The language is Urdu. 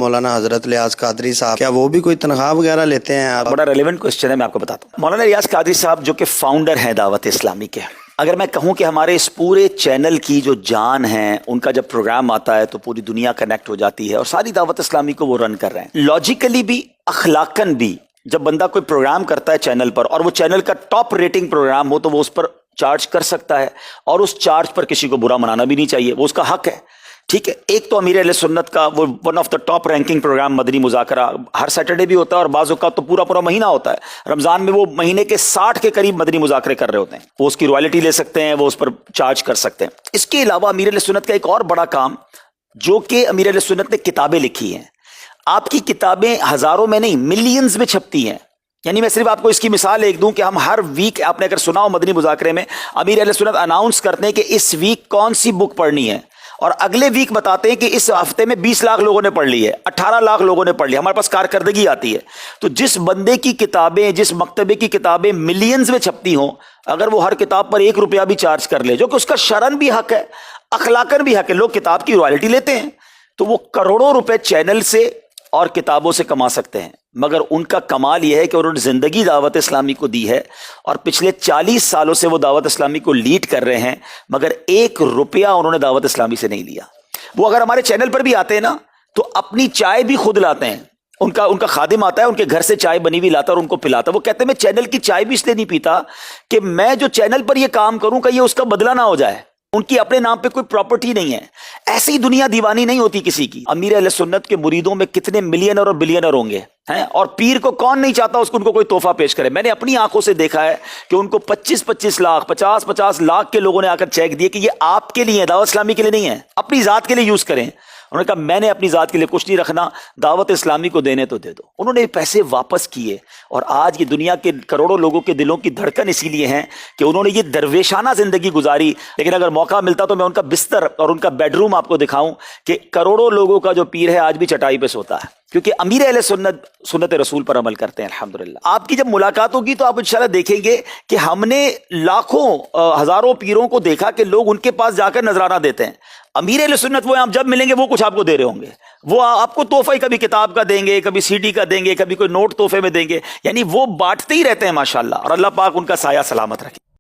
مولانا حضرت ریاض قادری صاحب، کیا وہ بھی کوئی تنخواہ وغیرہ لیتے ہیں؟ بڑا ریلیونٹ کوسچن ہے، میں آپ کو بتاتا ہوں۔ مولانا ریاض قادری صاحب جو کہ فاؤنڈر ہیں دعوت اسلامی کے، اگر میں کہوں کہ ہمارے اس پورے چینل کی جو جان ہے، ان کا جب پروگرام آتا ہے تو پوری دنیا کنیکٹ ہو جاتی ہے، اور ساری دعوت اسلامی کو وہ رن کر رہے ہیں۔ لاجیکلی بھی، اخلاقاً بھی، جب بندہ کوئی پروگرام کرتا ہے چینل پر اور وہ چینل کا ٹاپ ریٹنگ پروگرام ہو تو وہ اس پر چارج کر سکتا ہے، اور اس چارج پر کسی کو برا منانا بھی نہیں چاہیے، وہ اس کا حق ہے، ٹھیک ہے۔ ایک تو امیر اہل سنت کا وہ one of the top ranking program Madani Muzakra Hare Saturday بھی ہوتا ہے، اور بعض اوقات تو پورا مہینہ ہوتا ہے۔ رمضان میں وہ مہینے کے 60 کے قریب مدنی مذاکرے کر رہے ہوتے ہیں، وہ اس کی روائلٹی لے سکتے ہیں، وہ اس پر چارج کر سکتے ہیں۔ اس کے علاوہ امیر اہل سنت کا ایک اور بڑا کام، جو کہ امیر اہل سنت نے کتابیں لکھی ہیں۔ آپ کی کتابیں ہزاروں میں نہیں، ملینز میں چھپتی ہیں۔ یعنی میں صرف آپ کو اس کی مثال ایک دوں کہ ہم ہر ویک، آپ نے اگر سنا ہو مدنی مذاکرے میں، امیر اہل سنت اناؤنس کرتے ہیں کہ اس ویک کون سی بک پڑھنی ہے، اور اگلے ویک بتاتے ہیں کہ اس ہفتے میں 20 لاکھ لوگوں نے پڑھ لی ہے، 18 لاکھ لوگوں نے پڑھ لی، ہمارے پاس کارکردگی آتی ہے۔ تو جس بندے کی کتابیں، جس مکتبے کی کتابیں ملینز میں چھپتی ہوں، اگر وہ ہر کتاب پر 1 روپیہ بھی چارج کر لے، جو کہ اس کا شرعاً بھی حق ہے، اخلاقاً بھی حق ہے، لوگ کتاب کی رائلٹی لیتے ہیں، تو وہ کروڑوں روپے چینل سے اور کتابوں سے کما سکتے ہیں۔ مگر ان کا کمال یہ ہے کہ انہوں نے زندگی دعوت اسلامی کو دی ہے، اور پچھلے 40 سالوں سے وہ دعوت اسلامی کو لیڈ کر رہے ہیں، مگر 1 روپیہ انہوں نے دعوت اسلامی سے نہیں لیا۔ وہ اگر ہمارے چینل پر بھی آتے ہیں نا، تو اپنی چائے بھی خود لاتے ہیں، ان کا خادم آتا ہے، ان کے گھر سے چائے بنی ہوئی لاتا ہے اور ان کو پلاتا ہے۔ وہ کہتے ہیں میں چینل کی چائے بھی اس لیے نہیں پیتا کہ میں جو چینل پر یہ کام کروں کہ یہ اس کا بدلہ نہ ہو جائے، ان کی اپنے نام پہ کوئی پراپرٹی نہیں ہے۔ ایسی دنیا دیوانی نہیں ہوتی کسی کی۔ امیر اہل سنت کے مریدوں میں کتنے ملینر اور بلینر ہوں گے ہیں، اور پیر کو کون نہیں چاہتا اس کو ان کو کوئی تحفہ پیش کرے۔ میں نے اپنی آنکھوں سے دیکھا ہے کہ ان کو 25 لاکھ 50 لاکھ کے لوگوں نے آ کر چیک دیے کہ یہ آپ کے لیے ہے، دعوت اسلامی کے لیے نہیں ہے، اپنی ذات کے لیے یوز کریں۔ انہوں نے کہا میں نے اپنی ذات کے لیے کچھ نہیں رکھنا، دعوت اسلامی کو دینے تو دے دو۔ انہوں نے پیسے واپس کیے، اور آج یہ دنیا کے کروڑوں لوگوں کے دلوں کی دھڑکن اسی لیے ہیں کہ انہوں نے یہ درویشانہ زندگی گزاری۔ لیکن اگر موقع ملتا تو میں ان کا بستر اور ان کا بیڈ روم آپ کو دکھاؤں کہ کروڑوں لوگوں کا جو پیر ہے آج بھی چٹائی پہ سوتا ہے، کیونکہ امیر اہل سنت رسول پر عمل کرتے ہیں الحمدللہ۔ آپ کی جب ملاقات ہوگی تو آپ انشاءاللہ دیکھیں گے کہ ہم نے لاکھوں ہزاروں پیروں کو دیکھا کہ لوگ ان کے پاس جا کر نذرانہ دیتے ہیں۔ امیر اہل سنت وہ آپ جب ملیں گے وہ کچھ آپ کو دے رہے ہوں گے، وہ آپ کو تحفہ کبھی کتاب کا دیں گے، کبھی CD کا دیں گے، کبھی کوئی نوٹ تحفے میں دیں گے، یعنی وہ بانٹتے ہی رہتے ہیں ماشاءاللہ، اور اللہ پاک ان کا سایہ سلامت رکھے۔